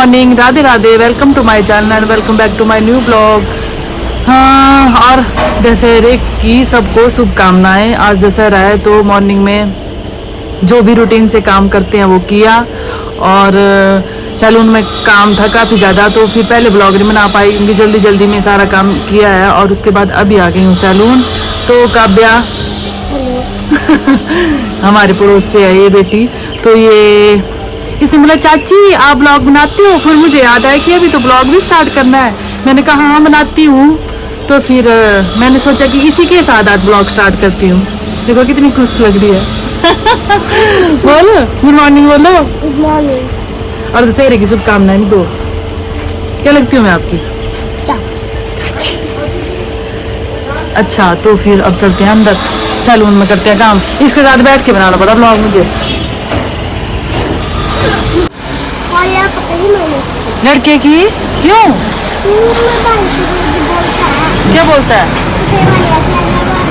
Morning, Radhe Radhe. Welcome to my channel and welcome back to my new blog. हाँ, और दशहरे की सबको शुभकामनाएं। आज दशहरा है तो मॉर्निंग में जो भी रूटीन से काम करते हैं वो किया, और सैलून में काम था काफ़ी ज़्यादा, तो फिर पहले ब्लॉग नहीं बना पाई क्योंकि जल्दी जल्दी में सारा काम किया है। और उसके बाद अभी आ गई हूँ सैलून। तो काव्या हमारे पड़ोस से है ये बेटी, तो ये इसने बोला चाची आप ब्लॉग बनाती हो। फिर मुझे याद आया कि अभी तो ब्लॉग भी स्टार्ट करना है। मैंने कहा हाँ बनाती हूँ। तो फिर मैंने सोचा कि इसी के साथ आज ब्लॉग स्टार्ट करती हूँ। देखो कितनी खुश लग रही है। बोलो गुड मॉर्निंग, बोलो गुड मॉर्निंग। और दशहरे की शुभकामनाएं दो। क्या लगती हूँ मैं आपकी? चाची। अच्छा, तो फिर अब चलते हैं अंदर, सैलून में करते हैं काम। इसके साथ बैठ के बनाना पड़ा ब्लॉग मुझे। और यार पता ही मैंने लड़के की क्यों? बोलता है। क्या बोलता है? तेरे भाई ऐसा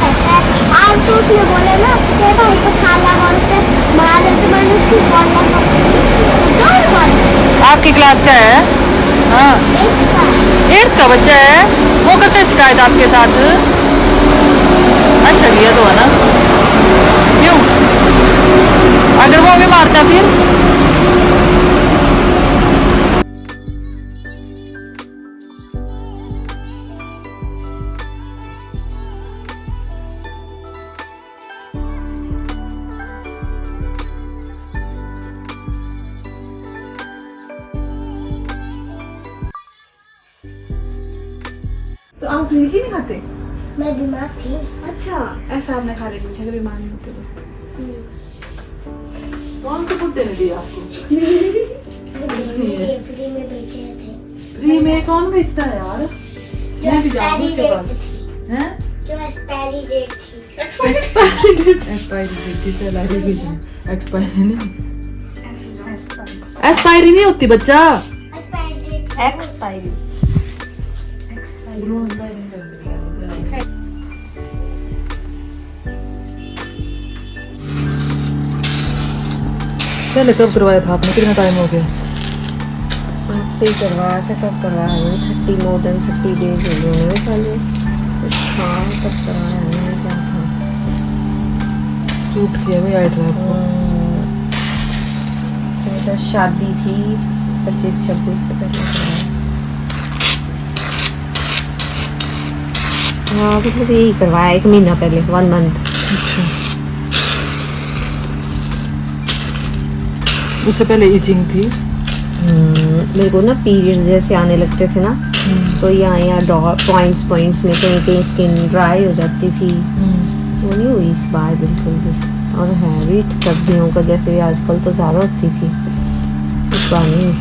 ऐसा आज तो उसने बोले ना तेरे भाई को साला बोल के मार दे, तो मैंने उसकी कॉल लगा दो। आपकी क्लास का है? हाँ, 8th का बच्चा है। वो करते हैं शिकायत आपके साथ? अच्छा किया तो है ना। क्यों? अगर वो हमें मारता फिर? तो आप मीठी नहीं खाते? मैं बीमार थी। अच्छा, ऐसा आपने खा लिया मीठा, बीमार नहीं होते तो। कौन से कुत्ते ने दिया आपको? फ्री में बेचे थे। फ्री में कौन बेचता है यार? मैं भी जाऊँ उसके पास। हैं? जो एक्सपायरी डेट थी। एक्सपायरी नहीं होती बच्चा। एक्सपायरी पहले कब करवाया था आपने? कितना टाइम हो गया? आपसे ही करवाया था। कब करवाया है? 30 more than 30 days हो गए मेरे साले। हाँ, कब करवाया है? मैंने क्या था? सूट किया भाई आई ड्राइव को। मेरी शादी थी 25-26 से पहले करवाया। हाँ, मतलब यही करवाया 1 महीना पहले, 1 month। अच्छा, उससे पहले इचिंग थी। मेरे को ना पीरियड्स जैसे आने लगते थे ना, तो यहाँ डॉट पॉइंट्स में कहीं कहीं स्किन ड्राई हो जाती थी। वो नहीं हुई इस बार बिल्कुल भी। और हैवी सर्दियों का जैसे आजकल तो ज़्यादा होती थी, इस बार नहीं।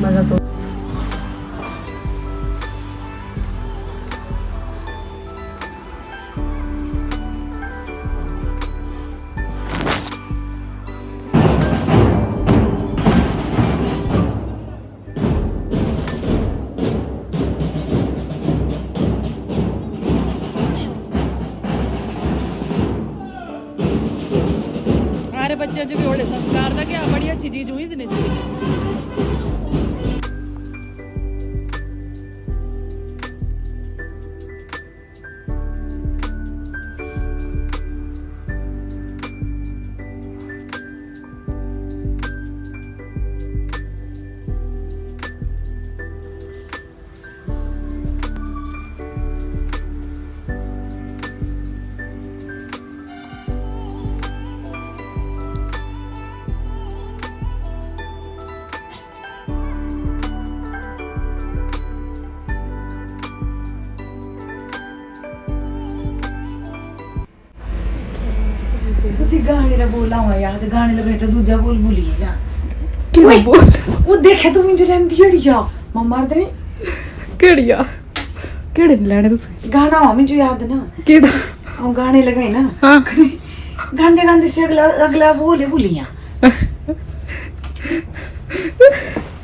मज़ा तो अरे बच्चे जो भी बड़े संस्कार था, क्या बड़ी अच्छी चीज हुई इतनी। ਤੁਸੀਂ ਗਾਣੇ ਦਾ ਬੋਲ ਲਾਵਾਂ ਯਾਦ ਗਾਣੇ ਲਗੇ ਤਾਂ ਦੂਜਾ ਬੋਲ ਭੁੱਲੀ ਜਾ ਕਿਉਂ ਬੋਲ? ਉਹ ਦੇਖਿਆ ਤੂੰ ਮੈਨੂੰ ਲੈਂਦੀ ਢੜੀਆ ਮੈਂ ਮਾਰ ਦੇਣੀ ਕਿਹੜੀਆ? ਕਿਹੜੇ ਨੇ ਲੈਣੇ ਤੁਸੀਂ? ਗਾਣਾ ਵਾ ਮੈਨੂੰ ਯਾਦ ਨਾ ਕਿਹੜਾ? ਉਹ ਗਾਣੇ ਲਗਾਏ ਨਾ हाँ, गांधे गांधे से अगला बोले भूलिया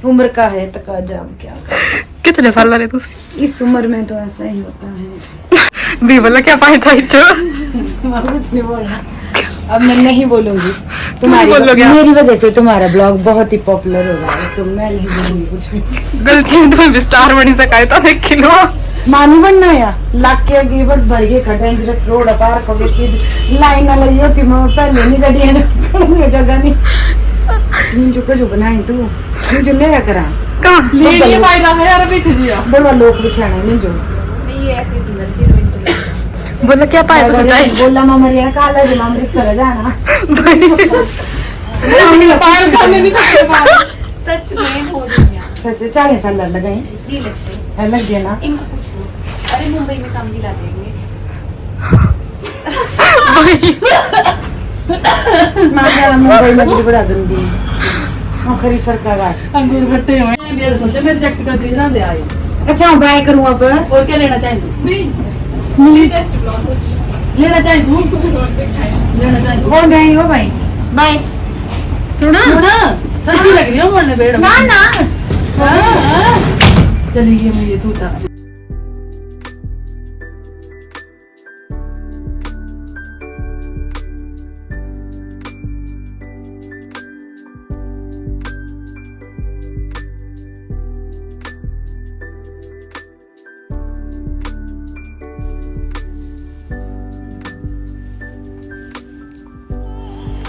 उम्र का है तकाजा अब क्या कितने साल वाले तुसी? इस उम्र में तो ऐसा ही होता है। भी बोला क्या फायदा इच्छो? मैं कुछ नहीं बोलना अब मैं नहीं बोलूंगी तुम्हारी बोलोगे आप? मेरी वजह से तुम्हारा ब्लॉग बहुत ही पॉपुलर हो रहा है, तो मैं नहीं बोलूंगी कुछ भी। गलती में तुम्हें विस्तार बनी सकाए तो देख किलो मानी बनना या लाख के गिवर भर के खा डेंजरस रोड पार्क हो गई लाइन ना लगी होती मैं पहले नहीं गड्डी है जगह नहीं तुम जो बनाई तू जो ले करा कहाँ ले फायदा है यार पीछे दिया बड़ा लोग बिछाना नहीं जो बोला क्या पाया तो सच्चाई बोला मामा रे काला जे अमृतसर जाना पायल खाने नहीं चाहिए सच में हो गया। सच 40 साल लग गए लग गया ना इनको पूछ लो, अरे मुंबई में काम दिला देंगे। मां मुंबई में बड़ा गंदी आखिरी सरकार अंगूर खट्टे हुए मेरे सोचे मैं रिजेक्ट कर दी ना ले आई अच्छा बाय करूं अब और क्या लेना चाहेंगे लेटेस्ट ब्लॉग लेना चाहे तू लेना चाहे तू कौन रही हो भाई बाय सुना सच्ची लग रही हो मोड़ने बेड़ ना ना चली गई मैं ये तू था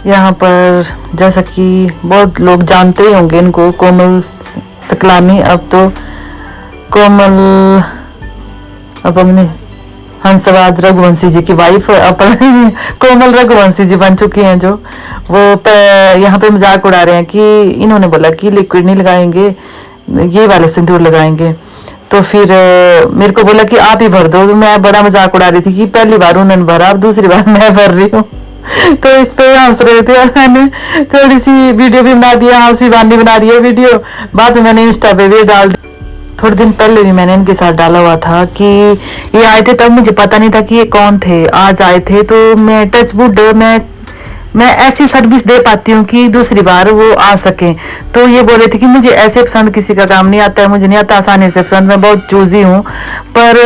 यहाँ पर जैसा कि बहुत लोग जानते ही होंगे इनको कोमल सकलानी अब तो कोमल अपने हंसराज रघुवंशी जी की वाइफ अपन कोमल रघुवंशी जी बन चुकी हैं जो वो यहाँ पे मजाक उड़ा रहे हैं कि इन्होंने बोला कि लिक्विड नहीं लगाएंगे ये वाले सिंदूर लगाएंगे तो फिर मेरे को बोला कि आप ही भर दो तो मैं बड़ा मजाक उड़ा रही थी कि पहली बार उन्होंने भरा अब दूसरी बार मैं भर रही हूँ तो इस पे हंस रहे थे और मैंने थोड़ी सी वीडियो भी बना दिया हाँ शिवानी बना रही है वीडियो बाद में मैंने इंस्टा पे भी डाल दी थोड़े दिन पहले भी मैंने इनके साथ डाला हुआ था कि ये आए थे तब मुझे पता नहीं था कि ये कौन थे आज आए थे तो मैं टचवुड मैं ऐसी सर्विस दे पाती हूँ कि दूसरी बार वो आ सके तो ये बोल रहे थे कि मुझे ऐसे पसंद किसी का काम नहीं आता है मुझे नहीं आता आसानी से पसंद मैं बहुत चूजी हूँ पर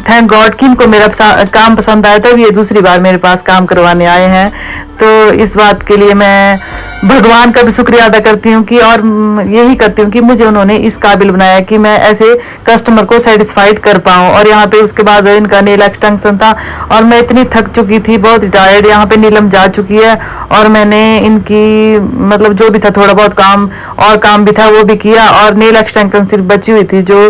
थैंक गॉड कि इनको मेरा काम पसंद आया तब ये दूसरी बार मेरे पास काम करवाने आए हैं तो इस बात के लिए मैं भगवान का भी शुक्रिया अदा करती हूँ कि और यही करती हूँ कि मुझे उन्होंने इस काबिल बनाया कि मैं ऐसे कस्टमर को सेटिस्फाइड कर पाऊँ और यहाँ पे उसके बाद इनका नेल एक्सटेंशन था और मैं इतनी थक चुकी थी बहुत टायर्ड यहाँ पे नीलम जा चुकी है और मैंने इनकी मतलब जो भी था थोड़ा बहुत काम और काम भी था वो भी किया और नेल एक्सटेंशन सिर्फ बची हुई थी जो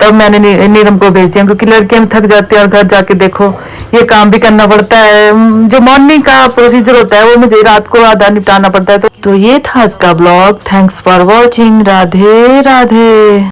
तब मैंने नीलम को भेज दिया क्योंकि लड़कियां में थक जाती है और घर जाके देखो ये काम भी करना पड़ता है जो मॉर्निंग का प्रोसीजर होता है वो मुझे रात को आधा निपटाना पड़ता है तो ये था आज का blog thanks for watching Radhe Radhe.